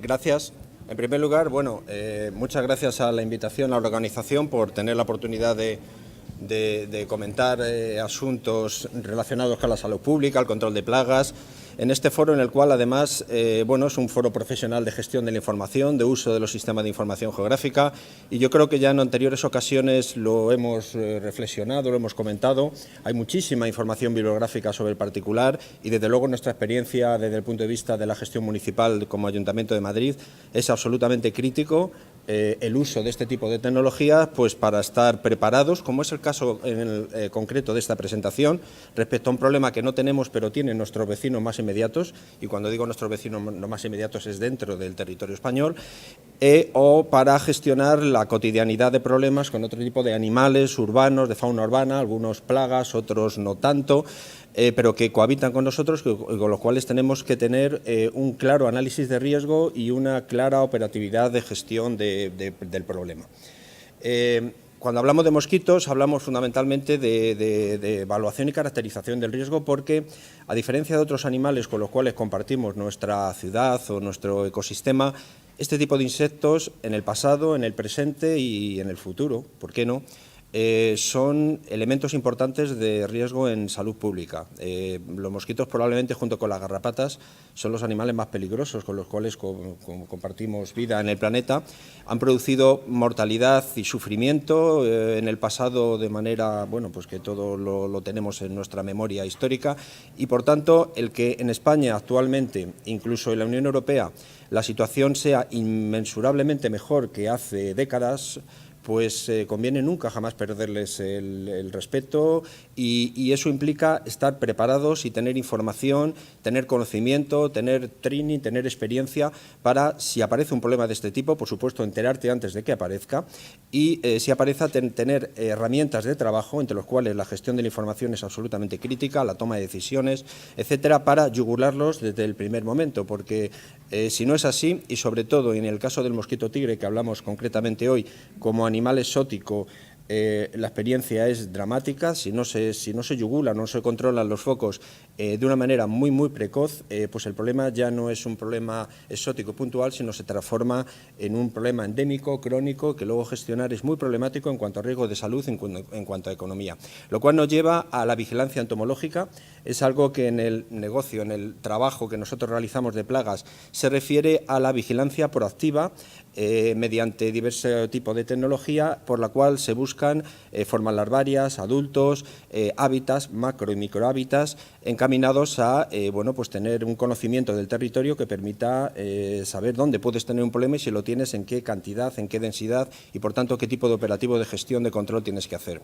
Gracias. En primer lugar, muchas gracias a la invitación a la organización por tener la oportunidad de comentar asuntos relacionados con la salud pública, el control de plagas, en este foro en el cual además es un foro profesional de gestión de la información, de uso de los sistemas de información geográfica, y yo creo que ya en anteriores ocasiones lo hemos reflexionado, lo hemos comentado. Hay muchísima información bibliográfica sobre el particular y desde luego nuestra experiencia desde el punto de vista de la gestión municipal como Ayuntamiento de Madrid es absolutamente crítico el uso de este tipo de tecnología para estar preparados, como es el caso en el concreto de esta presentación, respecto a un problema que no tenemos pero tienen nuestros vecinos más inmediatos, y cuando digo nuestros vecinos más inmediatos es dentro del territorio español, o para gestionar la cotidianidad de problemas con otro tipo de animales urbanos, de fauna urbana, algunos plagas, otros no tanto, pero que cohabitan con nosotros, con los cuales tenemos que tener un claro análisis de riesgo y una clara operatividad de gestión del problema. Cuando hablamos de mosquitos, hablamos fundamentalmente de evaluación y caracterización del riesgo porque, a diferencia de otros animales con los cuales compartimos nuestra ciudad o nuestro ecosistema, este tipo de insectos en el pasado, en el presente y en el futuro, ¿por qué no?, son elementos importantes de riesgo en salud pública. Los mosquitos probablemente, junto con las garrapatas, son los animales más peligrosos con los cuales compartimos vida en el planeta. Han producido mortalidad y sufrimiento en el pasado de manera, que todo lo tenemos en nuestra memoria histórica, y por tanto el que en España actualmente, incluso en la Unión Europea, la situación sea inmensurablemente mejor que hace décadas, conviene nunca jamás perderles el respeto, y eso implica estar preparados y tener información, tener conocimiento, tener training, tener experiencia para, si aparece un problema de este tipo, por supuesto, enterarte antes de que aparezca, y si aparece, tener herramientas de trabajo, entre los cuales la gestión de la información es absolutamente crítica, la toma de decisiones, etcétera, para yugularlos desde el primer momento, porque si no es así, y sobre todo en el caso del mosquito tigre, que hablamos concretamente hoy, como animal exótico, la experiencia es dramática. Si no se yugulan, no se controlan los focos de una manera muy precoz, pues el problema ya no es un problema exótico puntual, sino se transforma en un problema endémico, crónico, que luego gestionar es muy problemático en cuanto a riesgo de salud, en cuanto a economía. Lo cual nos lleva a la vigilancia entomológica. Es algo que en el negocio, en el trabajo que nosotros realizamos de plagas, se refiere a la vigilancia proactiva mediante diversos tipos de tecnología, por la cual se buscan formas larvarias, adultos, hábitats, macro y microhábitats, encaminados a tener un conocimiento del territorio que permita saber dónde puedes tener un problema y, si lo tienes, en qué cantidad, en qué densidad y, por tanto, qué tipo de operativo de gestión de control tienes que hacer.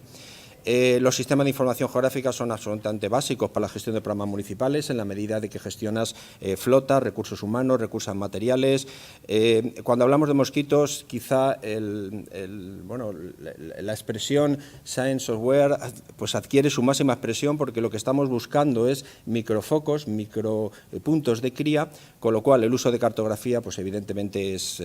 Los sistemas de información geográfica son absolutamente básicos para la gestión de programas municipales, en la medida de que gestionas flota, recursos humanos, recursos materiales. Cuando hablamos de mosquitos, quizá la expresión science software adquiere su máxima expresión, porque lo que estamos buscando es microfocos, micropuntos de cría, con lo cual el uso de cartografía evidentemente es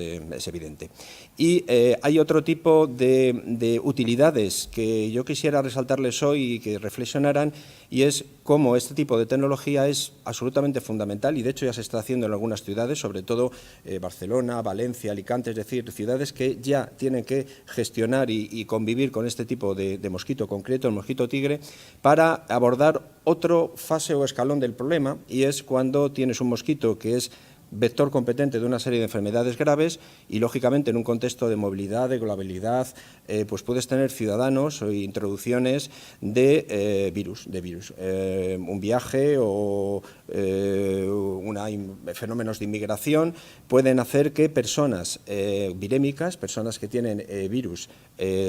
evidente. Y hay otro tipo de utilidades que yo quisiera resaltarles hoy y que reflexionaran, y es cómo este tipo de tecnología es absolutamente fundamental, y de hecho ya se está haciendo en algunas ciudades, sobre todo Barcelona, Valencia, Alicante, es decir, ciudades que ya tienen que gestionar y convivir con este tipo de mosquito concreto, el mosquito tigre, para abordar otro fase o escalón del problema, y es cuando tienes un mosquito que es vector competente de una serie de enfermedades graves, y lógicamente en un contexto de movilidad, de globalidad, puedes tener ciudadanos o introducciones de virus. Un viaje o fenómenos de inmigración pueden hacer que personas virémicas, personas que tienen virus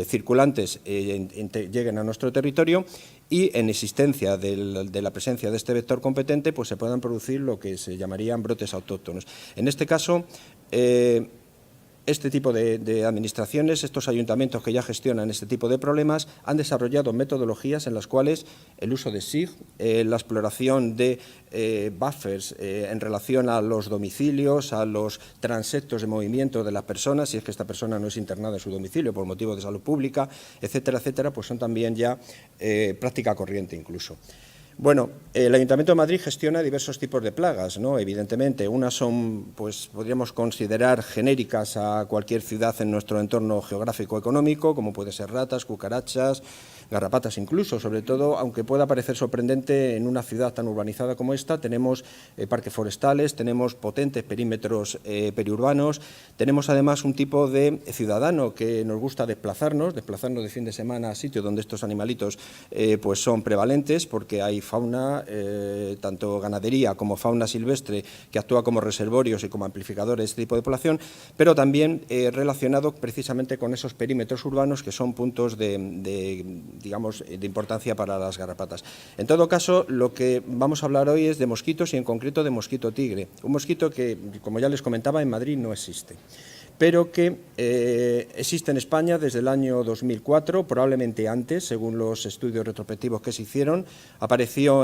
circulantes, lleguen a nuestro territorio, y en existencia de la presencia de este vector competente se puedan producir lo que se llamarían brotes autóctonos. En este caso, este tipo de administraciones, estos ayuntamientos que ya gestionan este tipo de problemas, han desarrollado metodologías en las cuales el uso de SIG, la exploración de buffers en relación a los domicilios, a los transectos de movimiento de las personas, si es que esta persona no es internada en su domicilio por motivos de salud pública, etcétera, etcétera, son también ya práctica corriente incluso. Bueno, el Ayuntamiento de Madrid gestiona diversos tipos de plagas, ¿no? Evidentemente, unas son, pues, podríamos considerar genéricas a cualquier ciudad en nuestro entorno geográfico-económico, como puede ser ratas, cucarachas, garrapatas incluso, sobre todo, aunque pueda parecer sorprendente en una ciudad tan urbanizada como esta, tenemos parques forestales, tenemos potentes perímetros periurbanos, tenemos además un tipo de ciudadano que nos gusta desplazarnos de fin de semana a sitios donde estos animalitos pues son prevalentes, porque hay fauna, tanto ganadería como fauna silvestre, que actúa como reservorios y como amplificadores de este tipo de población, pero también relacionado precisamente con esos perímetros urbanos que son puntos digamos, de importancia para las garrapatas. En todo caso, lo que vamos a hablar hoy es de mosquitos y en concreto de mosquito tigre, un mosquito que, como ya les comentaba, en Madrid no existe, pero que existe en España desde el año 2004, probablemente antes, según los estudios retrospectivos que se hicieron, apareció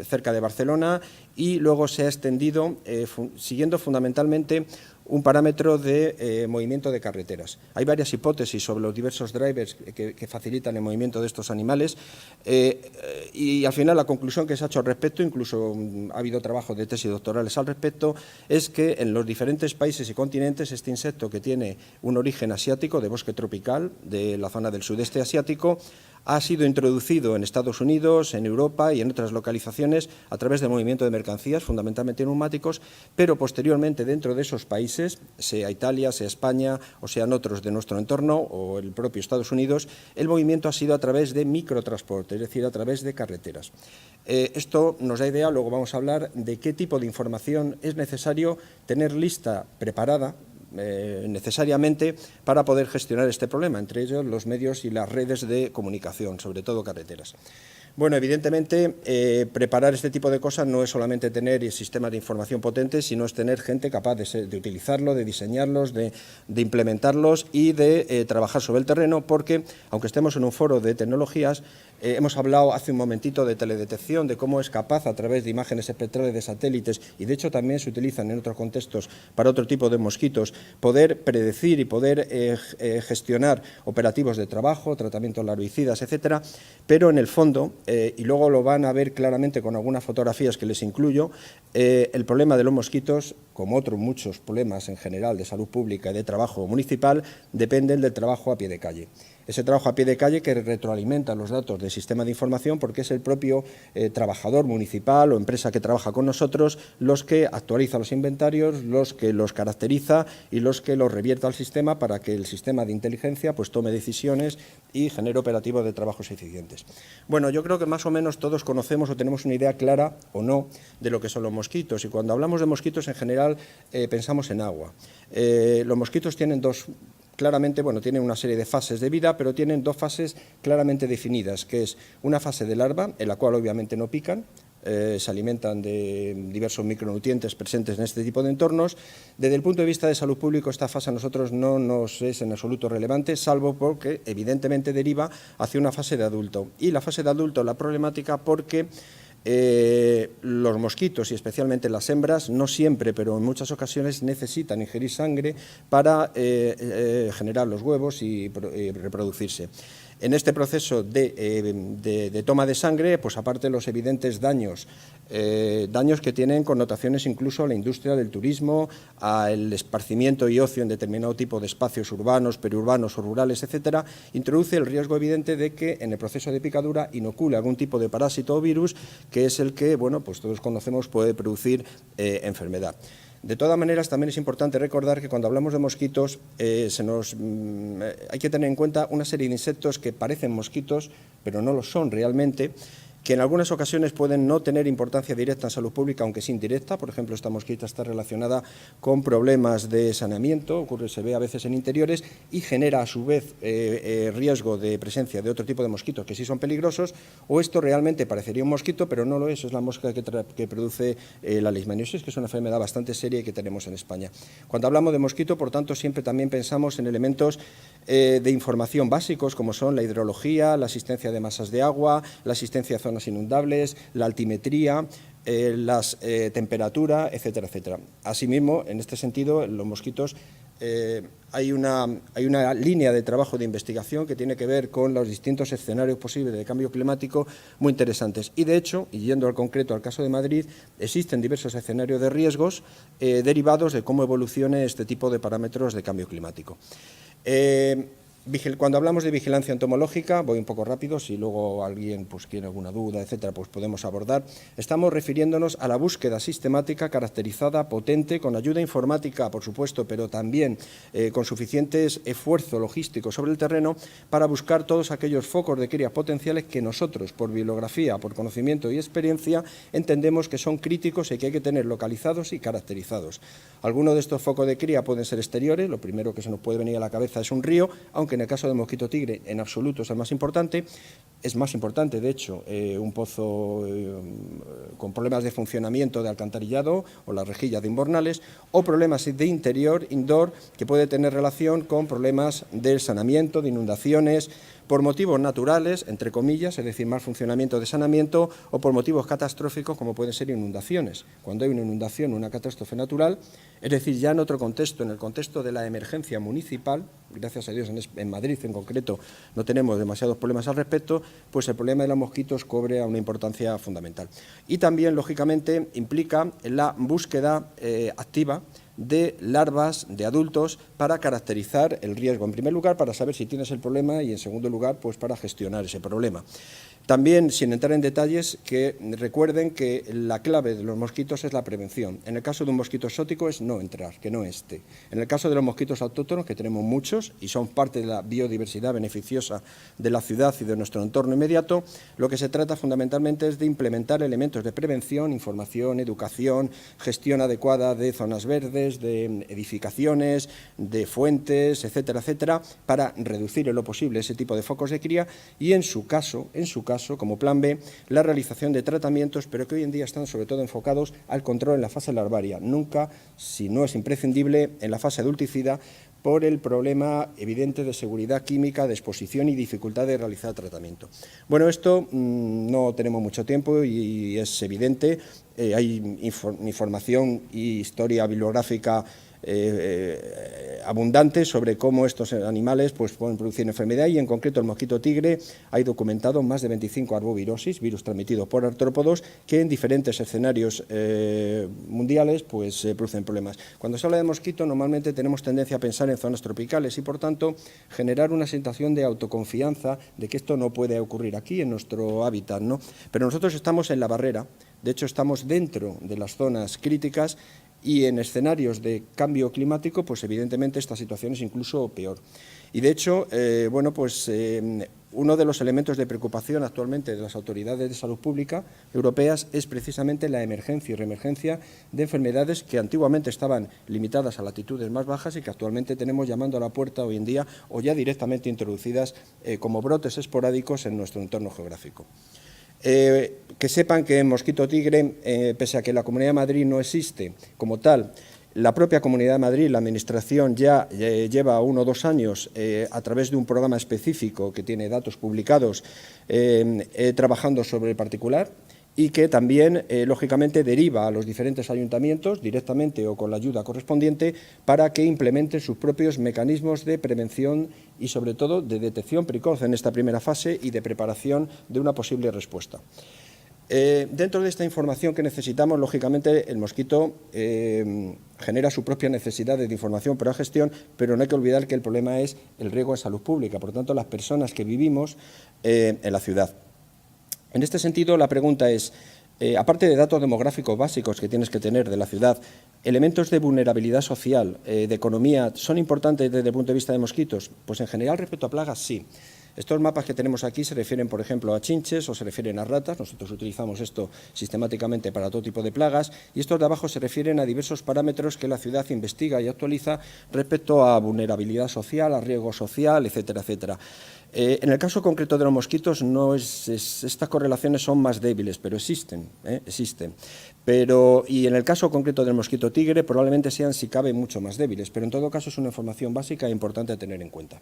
cerca de Barcelona y luego se ha extendido siguiendo fundamentalmente un parámetro de movimiento de carreteras. Hay varias hipótesis sobre los diversos drivers que facilitan el movimiento de estos animales y al final la conclusión que se ha hecho al respecto, incluso ha habido trabajos de tesis doctorales al respecto, es que en los diferentes países y continentes este insecto, que tiene un origen asiático, de bosque tropical, de la zona del sudeste asiático, ha sido introducido en Estados Unidos, en Europa y en otras localizaciones a través del movimiento de mercancías, fundamentalmente neumáticos, pero posteriormente dentro de esos países, sea Italia, sea España o sean otros de nuestro entorno o el propio Estados Unidos, el movimiento ha sido a través de microtransporte, es decir, a través de carreteras. Esto nos da idea, luego vamos a hablar de qué tipo de información es necesario tener lista, preparada, necesariamente para poder gestionar este problema, entre ellos los medios y las redes de comunicación, sobre todo carreteras. Bueno, evidentemente, preparar este tipo de cosas no es solamente tener sistemas de información potentes, sino es tener gente capaz de utilizarlo, de diseñarlos, de implementarlos y de trabajar sobre el terreno, porque, aunque estemos en un foro de tecnologías, hemos hablado hace un momentito de teledetección, de cómo es capaz, a través de imágenes espectrales de satélites, y de hecho también se utilizan en otros contextos para otro tipo de mosquitos, poder predecir y poder gestionar operativos de trabajo, tratamientos larvicidas, etcétera, pero en el fondo, y luego lo van a ver claramente con algunas fotografías que les incluyo, el problema de los mosquitos, como otros muchos problemas en general de salud pública y de trabajo municipal, dependen del trabajo a pie de calle. Ese trabajo a pie de calle que retroalimenta los datos del sistema de información, porque es el propio trabajador municipal o empresa que trabaja con nosotros los que actualiza los inventarios, los que los caracteriza y los que los revierta al sistema para que el sistema de inteligencia pues tome decisiones y genere operativos de trabajos eficientes. Bueno, yo creo que más o menos todos conocemos o tenemos una idea clara o no de lo que son los mosquitos, y cuando hablamos de mosquitos en general pensamos en agua. Los mosquitos tienen claramente, bueno, tienen una serie de fases de vida, pero tienen dos fases claramente definidas, que es una fase de larva, en la cual obviamente no pican, se alimentan de diversos micronutrientes presentes en este tipo de entornos. Desde el punto de vista de salud pública, esta fase a nosotros no nos es en absoluto relevante, salvo porque evidentemente deriva hacia una fase de adulto. Y la fase de adulto, la problemática porque los mosquitos y especialmente las hembras no siempre, pero en muchas ocasiones necesitan ingerir sangre para generar los huevos y reproducirse. En este proceso de toma de sangre, pues aparte de los evidentes daños que tienen connotaciones incluso a la industria del turismo, al esparcimiento y ocio en determinado tipo de espacios urbanos, periurbanos o rurales, etcétera, introduce el riesgo evidente de que en el proceso de picadura inocule algún tipo de parásito o virus, que es el que, bueno, pues todos conocemos puede producir enfermedad. De todas maneras, también es importante recordar que cuando hablamos de mosquitos hay que tener en cuenta una serie de insectos que parecen mosquitos, pero no lo son realmente, que en algunas ocasiones pueden no tener importancia directa en salud pública, aunque sí indirecta. Por ejemplo, esta mosquita está relacionada con problemas de saneamiento, se ve a veces en interiores, y genera a su vez riesgo de presencia de otro tipo de mosquitos que sí son peligrosos, o esto realmente parecería un mosquito, pero no lo es la mosca que produce la leishmaniosis, que es una enfermedad bastante seria y que tenemos en España. Cuando hablamos de mosquito, por tanto, siempre también pensamos en elementos de información básicos, como son la hidrología, la asistencia de masas de agua, la asistencia a zonas inundables, la altimetría, la temperatura, etcétera, etcétera. Asimismo, en este sentido, los mosquitos hay una línea de trabajo de investigación que tiene que ver con los distintos escenarios posibles de cambio climático muy interesantes. Y, de hecho, y yendo al concreto al caso de Madrid, existen diversos escenarios de riesgos derivados de cómo evolucione este tipo de parámetros de cambio climático. Cuando hablamos de vigilancia entomológica, voy un poco rápido, si luego alguien pues, tiene alguna duda, etcétera, pues podemos abordar. Estamos refiriéndonos a la búsqueda sistemática, caracterizada, potente, con ayuda informática, por supuesto, pero también con suficientes esfuerzo logístico sobre el terreno para buscar todos aquellos focos de cría potenciales que nosotros, por bibliografía, por conocimiento y experiencia, entendemos que son críticos y que hay que tener localizados y caracterizados. Algunos de estos focos de cría pueden ser exteriores, lo primero que se nos puede venir a la cabeza es un río, aunque en el caso del mosquito tigre en absoluto es el más importante. Es más importante, de hecho, un pozo con problemas de funcionamiento de alcantarillado o las rejillas de invernales, o problemas de indoor, que puede tener relación con problemas del saneamiento, de inundaciones, por motivos naturales, entre comillas, es decir, mal funcionamiento de saneamiento, o por motivos catastróficos como pueden ser inundaciones. Cuando hay una inundación o una catástrofe natural, es decir, ya en otro contexto, en el contexto de la emergencia municipal, gracias a Dios en Madrid en concreto no tenemos demasiados problemas al respecto, pues el problema de los mosquitos cobra una importancia fundamental. Y también, lógicamente, implica la búsqueda activa de larvas, de adultos, para caracterizar el riesgo. En primer lugar, para saber si tienes el problema y, en segundo lugar, pues para gestionar ese problema. También, sin entrar en detalles, que recuerden que la clave de los mosquitos es la prevención. En el caso de un mosquito exótico es no entrar, que no esté. En el caso de los mosquitos autóctonos, que tenemos muchos y son parte de la biodiversidad beneficiosa de la ciudad y de nuestro entorno inmediato, lo que se trata fundamentalmente es de implementar elementos de prevención, información, educación, gestión adecuada de zonas verdes, de edificaciones, de fuentes, etcétera, etcétera, para reducir en lo posible ese tipo de focos de cría y, en su caso, como plan B, la realización de tratamientos, pero que hoy en día están sobre todo enfocados al control en la fase larvaria, nunca, si no es imprescindible, en la fase adulticida, por el problema evidente de seguridad química, de exposición y dificultad de realizar tratamiento. Bueno, esto no tenemos mucho tiempo y es evidente, hay información y historia bibliográfica abundante sobre cómo estos animales pues, pueden producir enfermedad y, en concreto, el mosquito tigre hay documentado más de 25 arbovirosis, virus transmitidos por artrópodos, que en diferentes escenarios mundiales pues, producen problemas. Cuando se habla de mosquito, normalmente tenemos tendencia a pensar en zonas tropicales y, por tanto, generar una sensación de autoconfianza de que esto no puede ocurrir aquí, en nuestro hábitat, ¿no? Pero nosotros estamos en la barrera, de hecho, estamos dentro de las zonas críticas y en escenarios de cambio climático, pues evidentemente esta situación es incluso peor. Y de hecho, uno de los elementos de preocupación actualmente de las autoridades de salud pública europeas es precisamente la emergencia y reemergencia de enfermedades que antiguamente estaban limitadas a latitudes más bajas y que actualmente tenemos llamando a la puerta hoy en día o ya directamente introducidas como brotes esporádicos en nuestro entorno geográfico. Que sepan que en mosquito tigre, pese a que la Comunidad de Madrid no existe como tal, la propia Comunidad de Madrid, la Administración, ya lleva 1 o 2 años a través de un programa específico que tiene datos publicados trabajando sobre el particular y que también, lógicamente, deriva a los diferentes ayuntamientos, directamente o con la ayuda correspondiente, para que implementen sus propios mecanismos de prevención y, sobre todo, de detección precoz en esta primera fase y de preparación de una posible respuesta. Dentro de esta información que necesitamos, lógicamente, el mosquito genera su propia necesidad de información para la gestión, pero no hay que olvidar que el problema es el riesgo de salud pública, por lo tanto, las personas que vivimos en la ciudad. En este sentido, la pregunta es, aparte de datos demográficos básicos que tienes que tener de la ciudad, ¿elementos de vulnerabilidad social, de economía, son importantes desde el punto de vista de mosquitos? Pues en general, respecto a plagas, sí. Estos mapas que tenemos aquí se refieren, por ejemplo, a chinches o se refieren a ratas. Nosotros utilizamos esto sistemáticamente para todo tipo de plagas. Y estos de abajo se refieren a diversos parámetros que la ciudad investiga y actualiza respecto a vulnerabilidad social, a riesgo social, etcétera, etcétera. En el caso concreto de los mosquitos, estas correlaciones son más débiles, pero existen, existen. Y en el caso concreto del mosquito tigre, probablemente sean, si cabe, mucho más débiles, pero en todo caso es una información básica e importante a tener en cuenta.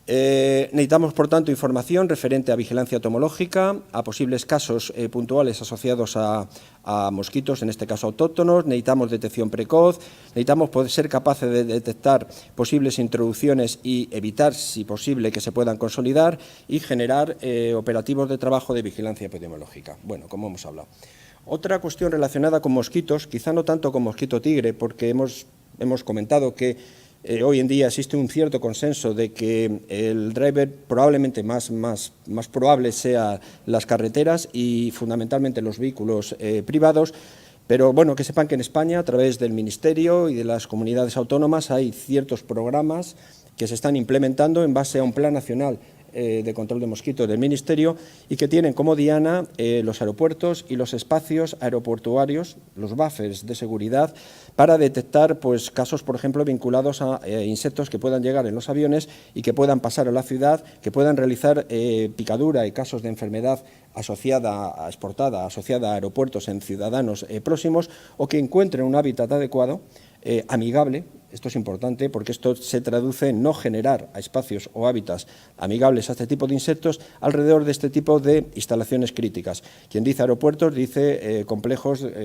Necesitamos, por tanto, información referente a vigilancia entomológica, a posibles casos puntuales asociados a mosquitos, en este caso autóctonos. Necesitamos detección precoz, necesitamos poder ser capaces de detectar posibles introducciones y evitar, si posible, que se puedan consolidar y generar operativos de trabajo de vigilancia epidemiológica. Bueno, como hemos hablado. Otra cuestión relacionada con mosquitos, quizá no tanto con mosquito tigre, porque hemos comentado que hoy en día existe un cierto consenso de que el driver probablemente más probable sea las carreteras y fundamentalmente los vehículos privados, pero bueno, que sepan que en España, a través del Ministerio y de las comunidades autónomas, hay ciertos programas que se están implementando en base a un Plan Nacional de Control de Mosquitos del Ministerio y que tienen como diana los aeropuertos y los espacios aeroportuarios, los buffers de seguridad, para detectar pues, casos, por ejemplo, vinculados a insectos que puedan llegar en los aviones y que puedan pasar a la ciudad, que puedan realizar picadura y casos de enfermedad exportada, asociada a aeropuertos en ciudadanos próximos, o que encuentren un hábitat adecuado, amigable. Esto es importante porque esto se traduce en no generar a espacios o hábitats amigables a este tipo de insectos alrededor de este tipo de instalaciones críticas. Quien dice aeropuertos dice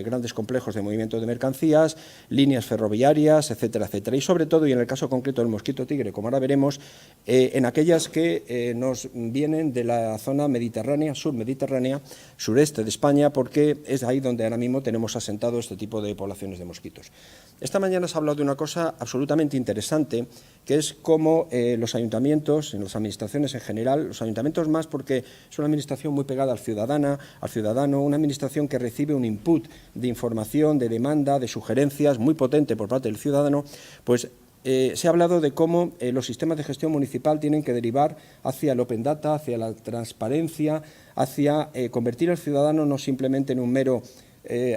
grandes complejos de movimiento de mercancías, líneas ferroviarias, etcétera, etcétera. Y sobre todo, y en el caso concreto del mosquito tigre, como ahora veremos, en aquellas que nos vienen de la zona mediterránea, surmediterránea, sureste de España, porque es ahí donde ahora mismo tenemos asentado este tipo de poblaciones de mosquitos. Esta mañana se ha hablado de una cosa absolutamente interesante, que es cómo los ayuntamientos, en las administraciones en general, los ayuntamientos más porque es una administración muy pegada al ciudadano, una administración que recibe un input de información, de demanda, de sugerencias muy potente por parte del ciudadano, pues se ha hablado de cómo los sistemas de gestión municipal tienen que derivar hacia el open data, hacia la transparencia, hacia convertir al ciudadano no simplemente en un mero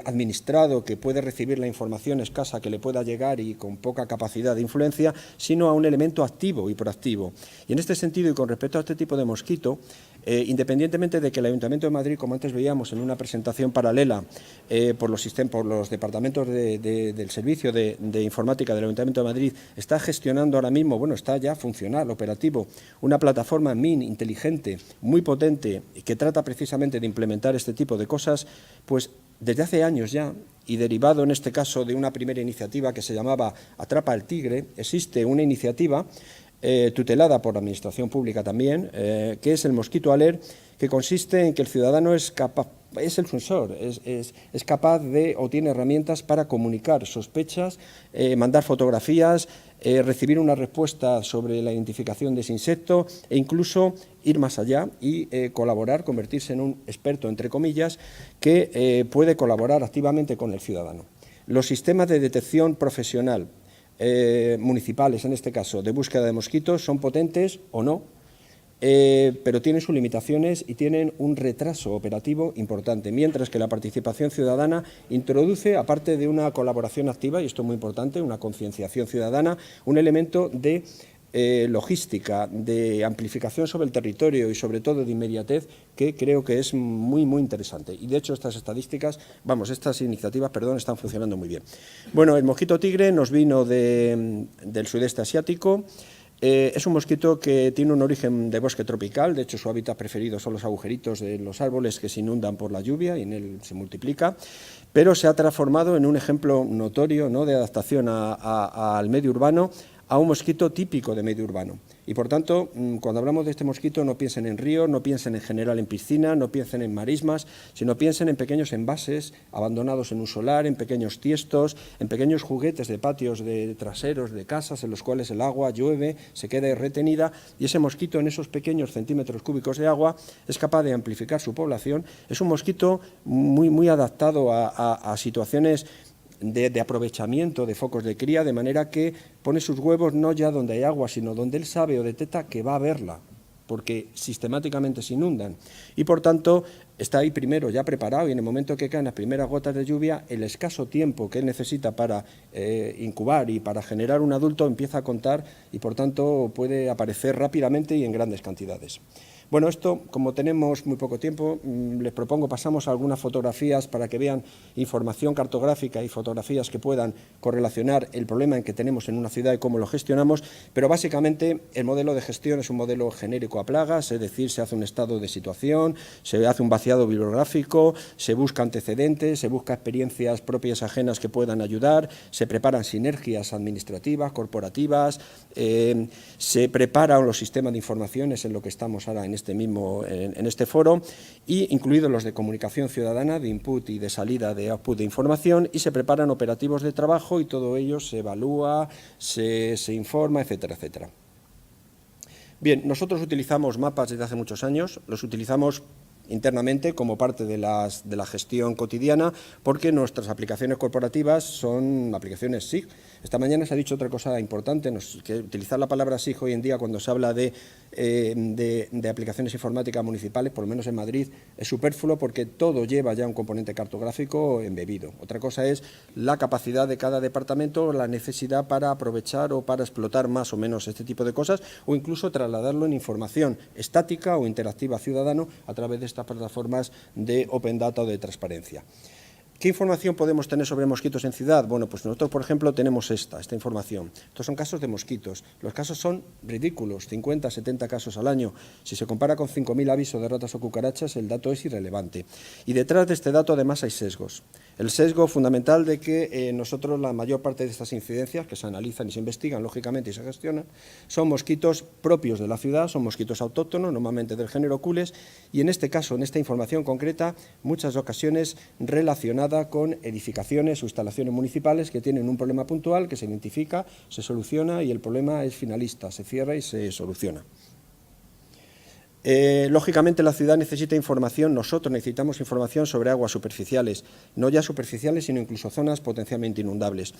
administrado que puede recibir la información escasa que le pueda llegar y con poca capacidad de influencia, sino a un elemento activo y proactivo. Y en este sentido, y con respecto a este tipo de mosquito, independientemente de que el Ayuntamiento de Madrid, como antes veíamos en una presentación paralela por los departamentos del Servicio de Informática del Ayuntamiento de Madrid, está gestionando ahora mismo, bueno, está ya funcional, operativo, una plataforma MIN inteligente, muy potente, que trata precisamente de implementar este tipo de cosas, pues desde hace años ya, y derivado en este caso de una primera iniciativa que se llamaba Atrapa al Tigre, existe una iniciativa tutelada por la Administración Pública también, que es el Mosquito Alert, que consiste en que el ciudadano es el sensor, es capaz de o tiene herramientas para comunicar sospechas, mandar fotografías, recibir una respuesta sobre la identificación de ese insecto e incluso ir más allá y colaborar, convertirse en un experto, entre comillas, que puede colaborar activamente con el ciudadano. Los sistemas de detección profesional municipales, en este caso, de búsqueda de mosquitos, son potentes o no, pero tienen sus limitaciones y tienen un retraso operativo importante, mientras que la participación ciudadana introduce, aparte de una colaboración activa, y esto es muy importante, una concienciación ciudadana, un elemento de logística, de amplificación sobre el territorio y sobre todo de inmediatez, que creo que es muy interesante. Y de hecho estas iniciativas, están funcionando muy bien. Bueno, el mosquito tigre nos vino del sudeste asiático. Es un mosquito que tiene un origen de bosque tropical, de hecho su hábitat preferido son los agujeritos de los árboles que se inundan por la lluvia y en él se multiplica, pero se ha transformado en un ejemplo notorio, ¿no?, de adaptación al medio urbano, a un mosquito típico de medio urbano. Y, por tanto, cuando hablamos de este mosquito, no piensen en ríos, no piensen en general en piscinas, no piensen en marismas, sino piensen en pequeños envases abandonados en un solar, en pequeños tiestos, en pequeños juguetes de patios de traseros de casas en los cuales el agua llueve, se queda retenida y ese mosquito en esos pequeños centímetros cúbicos de agua es capaz de amplificar su población. Es un mosquito muy adaptado a situaciones de aprovechamiento de focos de cría, de manera que pone sus huevos no ya donde hay agua, sino donde él sabe o detecta que va a haberla, porque sistemáticamente se inundan. Y, por tanto, está ahí primero ya preparado y en el momento que caen las primeras gotas de lluvia, el escaso tiempo que él necesita para incubar y para generar un adulto empieza a contar y, por tanto, puede aparecer rápidamente y en grandes cantidades. Bueno, esto, como tenemos muy poco tiempo, les propongo, pasamos a algunas fotografías para que vean información cartográfica y fotografías que puedan correlacionar el problema en que tenemos en una ciudad y cómo lo gestionamos, pero básicamente el modelo de gestión es un modelo genérico a plagas, es decir, se hace un estado de situación, se hace un vaciado bibliográfico, se busca antecedentes, se busca experiencias propias ajenas que puedan ayudar, se preparan sinergias administrativas, corporativas, se preparan los sistemas de informaciones en lo que estamos ahora en este foro, y incluidos los de comunicación ciudadana, de input y de salida de output de información, y se preparan operativos de trabajo y todo ello se evalúa, se informa, etcétera, etcétera. Bien, nosotros utilizamos mapas desde hace muchos años, los utilizamos internamente como parte de la gestión cotidiana, porque nuestras aplicaciones corporativas son aplicaciones SIG. Esta mañana se ha dicho otra cosa importante, que utilizar la palabra SIG hoy en día cuando se habla de aplicaciones informáticas municipales, por lo menos en Madrid, es superfluo porque todo lleva ya un componente cartográfico embebido. Otra cosa es la capacidad de cada departamento, la necesidad para aprovechar o para explotar más o menos este tipo de cosas, o incluso trasladarlo en información estática o interactiva ciudadano a través de estas plataformas de Open Data o de transparencia. ¿Qué información podemos tener sobre mosquitos en ciudad? Bueno, pues nosotros, por ejemplo, tenemos esta información. Estos son casos de mosquitos. Los casos son ridículos, 50, 70 casos al año. Si se compara con 5.000 avisos de ratas o cucarachas, el dato es irrelevante. Y detrás de este dato, además, hay sesgos. El sesgo fundamental de que nosotros la mayor parte de estas incidencias, que se analizan y se investigan, lógicamente, y se gestionan, son mosquitos propios de la ciudad, son mosquitos autóctonos, normalmente del género Cules, y en este caso, en esta información concreta, muchas ocasiones relacionada con edificaciones o instalaciones municipales que tienen un problema puntual que se identifica, se soluciona y el problema es finalista, se cierra y se soluciona. Lógicamente la ciudad necesita información, nosotros necesitamos información sobre aguas superficiales, no ya superficiales, sino incluso zonas potencialmente inundables.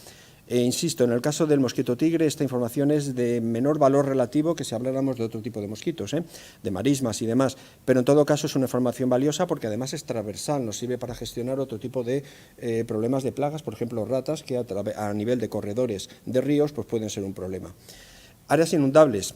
Insisto, en el caso del mosquito tigre, esta información es de menor valor relativo que si habláramos de otro tipo de mosquitos, de marismas y demás, pero en todo caso es una información valiosa porque además es transversal, nos sirve para gestionar otro tipo de problemas de plagas, por ejemplo ratas, que a nivel de corredores de ríos pues pueden ser un problema. Áreas inundables,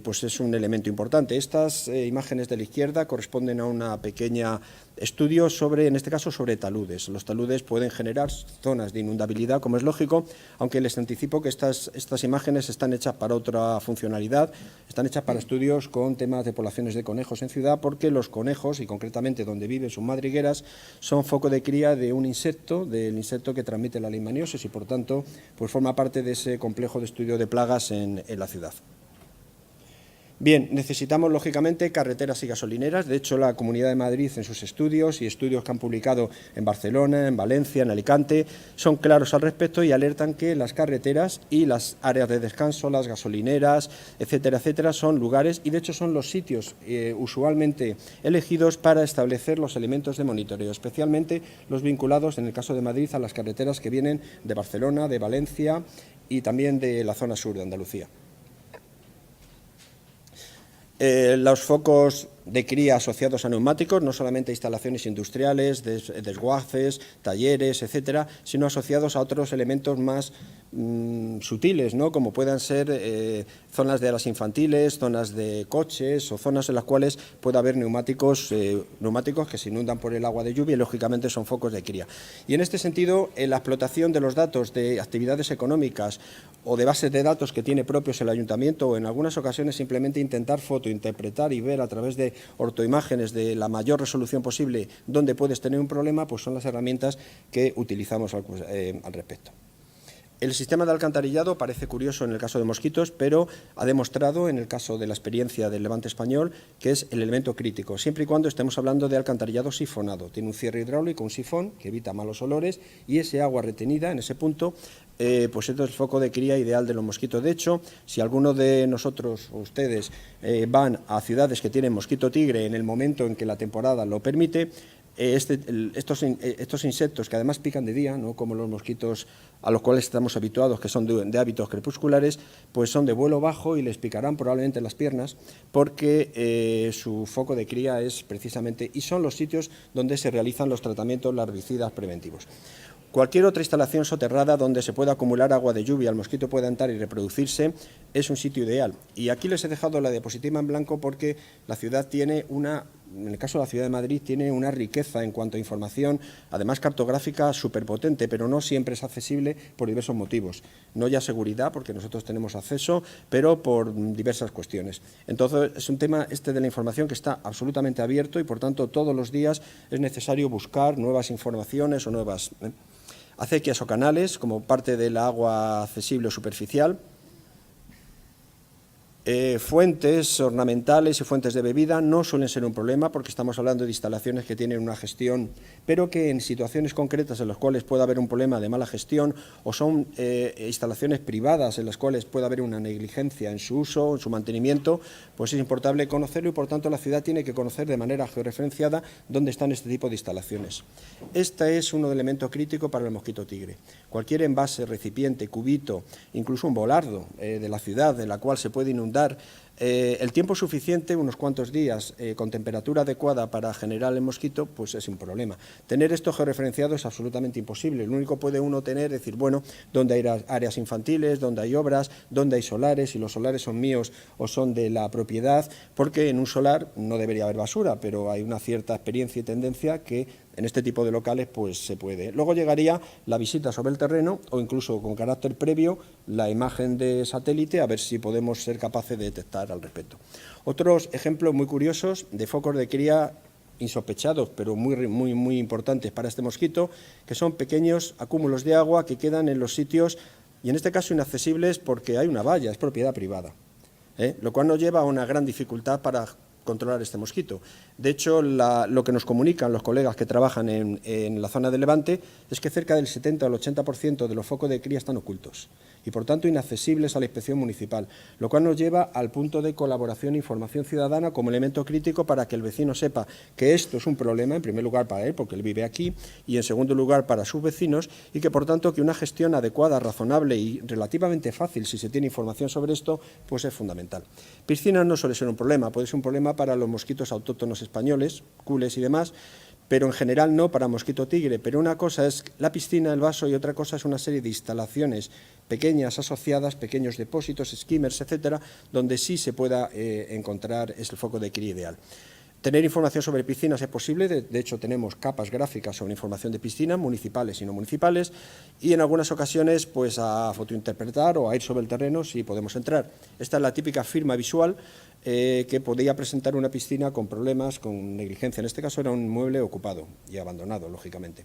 pues es un elemento importante. Estas imágenes de la izquierda corresponden a una pequeña estudio sobre, en este caso, sobre taludes. Los taludes pueden generar zonas de inundabilidad, como es lógico, aunque les anticipo que estas imágenes están hechas para otra funcionalidad, están hechas para estudios con temas de poblaciones de conejos en ciudad, porque los conejos, y concretamente donde viven sus madrigueras, son foco de cría de un insecto, del insecto que transmite la leishmaniosis y, por tanto, pues forma parte de ese complejo de estudio de plagas en la ciudad. Bien, necesitamos lógicamente carreteras y gasolineras. De hecho, la Comunidad de Madrid en sus estudios y estudios que han publicado en Barcelona, en Valencia, en Alicante, son claros al respecto y alertan que las carreteras y las áreas de descanso, las gasolineras, etcétera, etcétera, son lugares y de hecho son los sitios usualmente elegidos para establecer los elementos de monitoreo, especialmente los vinculados, en el caso de Madrid, a las carreteras que vienen de Barcelona, de Valencia y también de la zona sur de Andalucía. Los focos de cría asociados a neumáticos, no solamente a instalaciones industriales, desguaces, talleres, etcétera, sino asociados a otros elementos más sutiles, ¿no? Como puedan ser zonas de alas infantiles, zonas de coches o zonas en las cuales pueda haber neumáticos que se inundan por el agua de lluvia y lógicamente son focos de cría. Y en este sentido, la explotación de los datos de actividades económicas o de bases de datos que tiene propios el ayuntamiento o en algunas ocasiones simplemente intentar fotointerpretar y ver a través de ortoimágenes de la mayor resolución posible dónde puedes tener un problema, pues son las herramientas que utilizamos al respecto. El sistema de alcantarillado parece curioso en el caso de mosquitos, pero ha demostrado en el caso de la experiencia del Levante español que es el elemento crítico, siempre y cuando estemos hablando de alcantarillado sifonado. Tiene un cierre hidráulico, un sifón, que evita malos olores y ese agua retenida en ese punto, pues esto es el foco de cría ideal de los mosquitos. De hecho, si alguno de nosotros o ustedes van a ciudades que tienen mosquito tigre en el momento en que la temporada lo permite, estos insectos que además pican de día, no como los mosquitos a los cuales estamos habituados, que son de hábitos crepusculares, pues son de vuelo bajo y les picarán probablemente las piernas porque su foco de cría es precisamente, y son los sitios donde se realizan los tratamientos larvicidas preventivos. Cualquier otra instalación soterrada donde se pueda acumular agua de lluvia, el mosquito pueda entrar y reproducirse, es un sitio ideal. Y aquí les he dejado la diapositiva en blanco porque la ciudad tiene en el caso de la Ciudad de Madrid, tiene una riqueza en cuanto a información, además cartográfica, superpotente, pero no siempre es accesible por diversos motivos. No ya seguridad, porque nosotros tenemos acceso, pero por diversas cuestiones. Entonces, es un tema de la información que está absolutamente abierto y, por tanto, todos los días es necesario buscar nuevas informaciones o nuevas acequias o canales como parte del agua accesible o superficial. Fuentes ornamentales y fuentes de bebida no suelen ser un problema porque estamos hablando de instalaciones que tienen una gestión, pero que en situaciones concretas en las cuales pueda haber un problema de mala gestión o son instalaciones privadas en las cuales puede haber una negligencia en su uso, en su mantenimiento, pues es importante conocerlo y, por tanto, la ciudad tiene que conocer de manera georreferenciada dónde están este tipo de instalaciones. Este es un elemento crítico para el mosquito tigre. Cualquier envase, recipiente, cubito, incluso un volardo de la ciudad, de la cual se puede inundar, el tiempo suficiente, unos cuantos días, con temperatura adecuada para generar el mosquito, pues es un problema. Tener esto georreferenciado es absolutamente imposible. Lo único que puede uno tener es decir, bueno, dónde hay áreas infantiles, dónde hay obras, dónde hay solares, si los solares son míos o son de la propiedad, porque en un solar no debería haber basura, pero hay una cierta experiencia y tendencia que en este tipo de locales pues se puede. Luego llegaría la visita sobre el terreno o incluso con carácter previo la imagen de satélite a ver si podemos ser capaces de detectar al respecto. Otros ejemplos muy curiosos de focos de cría insospechados, pero muy importantes para este mosquito, que son pequeños acúmulos de agua que quedan en los sitios, y en este caso inaccesibles porque hay una valla, es propiedad privada, lo cual nos lleva a una gran dificultad para controlar este mosquito. De hecho, lo que nos comunican los colegas que trabajan en la zona de Levante es que cerca del 70 al 80% de los focos de cría están ocultos y, por tanto, inaccesibles a la inspección municipal, lo cual nos lleva al punto de colaboración e información ciudadana como elemento crítico para que el vecino sepa que esto es un problema, en primer lugar para él, porque él vive aquí, y en segundo lugar para sus vecinos, y que, por tanto, que una gestión adecuada, razonable y relativamente fácil, si se tiene información sobre esto, pues es fundamental. Piscinas no suele ser un problema, puede ser un problema para los mosquitos autóctonos españoles, cules y demás, pero en general no para mosquito tigre. Pero una cosa es la piscina, el vaso, y otra cosa es una serie de instalaciones pequeñas asociadas, pequeños depósitos, skimmers, etcétera, donde sí se pueda encontrar el foco de cría ideal. Tener información sobre piscinas es posible, de hecho tenemos capas gráficas sobre información de piscinas, municipales y no municipales, y en algunas ocasiones pues a fotointerpretar o a ir sobre el terreno si podemos entrar. Esta es la típica firma visual que podía presentar una piscina con problemas, con negligencia. En este caso era un mueble ocupado y abandonado, lógicamente.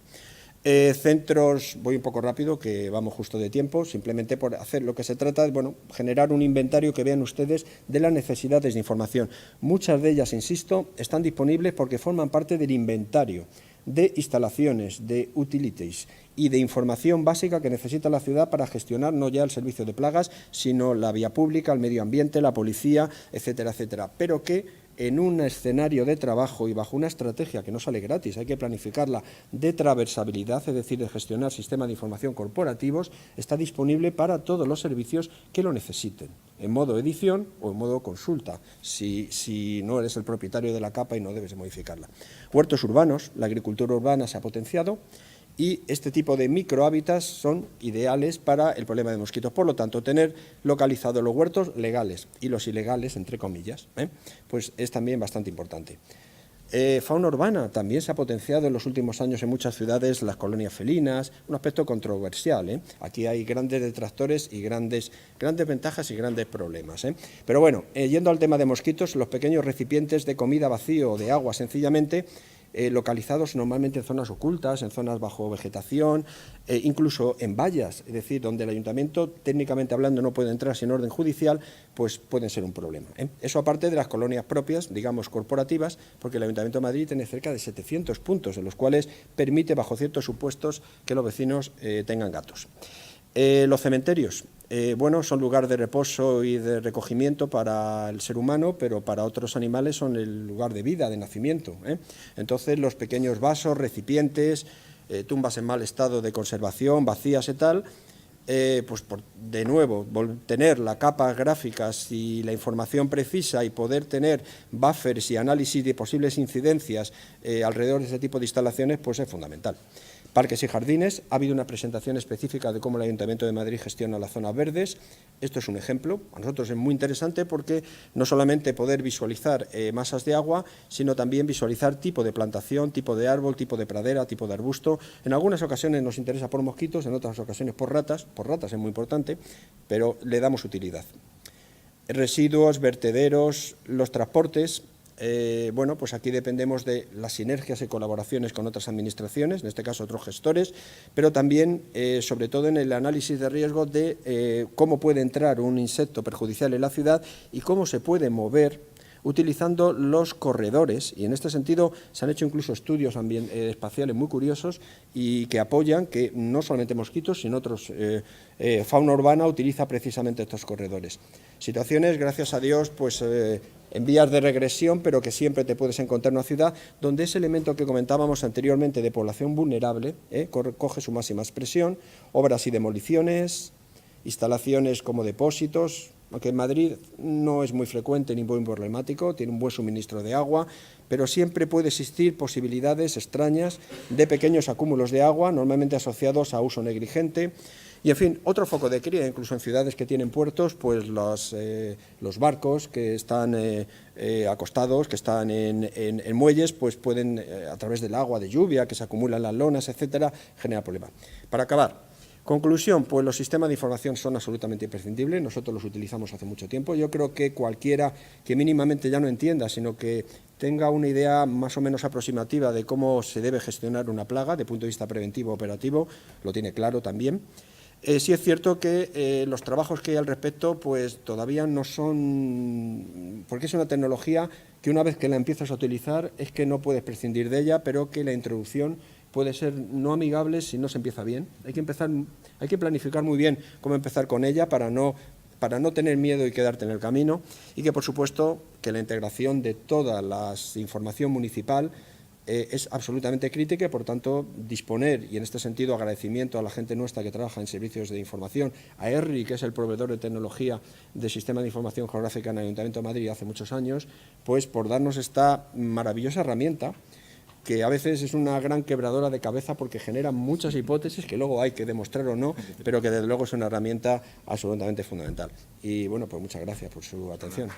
Centros, voy un poco rápido, que vamos justo de tiempo, simplemente por hacer lo que se trata es, bueno, generar un inventario que vean ustedes de las necesidades de información. Muchas de ellas, insisto, están disponibles porque forman parte del inventario de instalaciones, de utilities y de información básica que necesita la ciudad para gestionar no ya el servicio de plagas, sino la vía pública, el medio ambiente, la policía, etcétera, etcétera, pero que en un escenario de trabajo y bajo una estrategia que no sale gratis, hay que planificarla, de transversabilidad, es decir, de gestionar sistemas de información corporativos, está disponible para todos los servicios que lo necesiten, en modo edición o en modo consulta, si no eres el propietario de la capa y no debes de modificarla. Huertos urbanos, la agricultura urbana se ha potenciado, y este tipo de microhábitats son ideales para el problema de mosquitos. Por lo tanto, tener localizados los huertos legales y los ilegales, entre comillas, pues es también bastante importante. Fauna urbana, también se ha potenciado en los últimos años en muchas ciudades las colonias felinas, un aspecto controversial. Aquí hay grandes detractores y grandes ventajas y grandes problemas. Pero bueno, yendo al tema de mosquitos, los pequeños recipientes de comida vacío o de agua, sencillamente, localizados normalmente en zonas ocultas, en zonas bajo vegetación, incluso en vallas, es decir, donde el ayuntamiento, técnicamente hablando, no puede entrar sin orden judicial, pues pueden ser un problema. Eso aparte de las colonias propias, digamos, corporativas, porque el Ayuntamiento de Madrid tiene cerca de 700 puntos, en los cuales permite, bajo ciertos supuestos, que los vecinos tengan gatos. Los cementerios, bueno, son lugar de reposo y de recogimiento para el ser humano, pero para otros animales son el lugar de vida, de nacimiento. Entonces, los pequeños vasos, recipientes, tumbas en mal estado de conservación, vacías y tal, pues de nuevo, tener las capas gráficas y la información precisa y poder tener buffers y análisis de posibles incidencias alrededor de este tipo de instalaciones, pues es fundamental. Parques y jardines, ha habido una presentación específica de cómo el Ayuntamiento de Madrid gestiona las zonas verdes. Esto es un ejemplo, a nosotros es muy interesante porque no solamente poder visualizar masas de agua, sino también visualizar tipo de plantación, tipo de árbol, tipo de pradera, tipo de arbusto. En algunas ocasiones nos interesa por mosquitos, en otras ocasiones por ratas es muy importante, pero le damos utilidad. Residuos, vertederos, los transportes. Bueno, pues aquí dependemos de las sinergias y colaboraciones con otras administraciones, en este caso otros gestores, pero también, sobre todo en el análisis de riesgo de cómo puede entrar un insecto perjudicial en la ciudad y cómo se puede mover utilizando los corredores, y en este sentido se han hecho incluso estudios espaciales muy curiosos y que apoyan que no solamente mosquitos, sino otros fauna urbana utiliza precisamente estos corredores. Situaciones, gracias a Dios, pues en vías de regresión, pero que siempre te puedes encontrar en una ciudad donde ese elemento que comentábamos anteriormente de población vulnerable coge su máxima expresión, obras y demoliciones, instalaciones como depósitos, aunque en Madrid no es muy frecuente ni muy problemático, tiene un buen suministro de agua, pero siempre puede existir posibilidades extrañas de pequeños acúmulos de agua, normalmente asociados a uso negligente. Y, en fin, otro foco de cría, incluso en ciudades que tienen puertos, pues los barcos que están acostados, que están en muelles, pues pueden, a través del agua de lluvia, que se acumulan las lonas, etcétera, generar problemas. Para acabar, conclusión, pues los sistemas de información son absolutamente imprescindibles, nosotros los utilizamos hace mucho tiempo. Yo creo que cualquiera que mínimamente ya no entienda, sino que tenga una idea más o menos aproximativa de cómo se debe gestionar una plaga, de punto de vista preventivo operativo, lo tiene claro también. Sí es cierto que los trabajos que hay al respecto pues todavía no son, porque es una tecnología que una vez que la empiezas a utilizar es que no puedes prescindir de ella, pero que la introducción puede ser no amigable si no se empieza bien. Hay que planificar muy bien cómo empezar con ella para no tener miedo y quedarte en el camino, y que por supuesto que la integración de toda la información municipal es absolutamente crítica y, por tanto, disponer, y en este sentido agradecimiento a la gente nuestra que trabaja en servicios de información, a ERRI, que es el proveedor de tecnología del Sistema de Información Geográfica en el Ayuntamiento de Madrid hace muchos años, pues por darnos esta maravillosa herramienta que a veces es una gran quebradora de cabeza porque genera muchas hipótesis que luego hay que demostrar o no, pero que desde luego es una herramienta absolutamente fundamental. Y bueno, pues muchas gracias por su atención.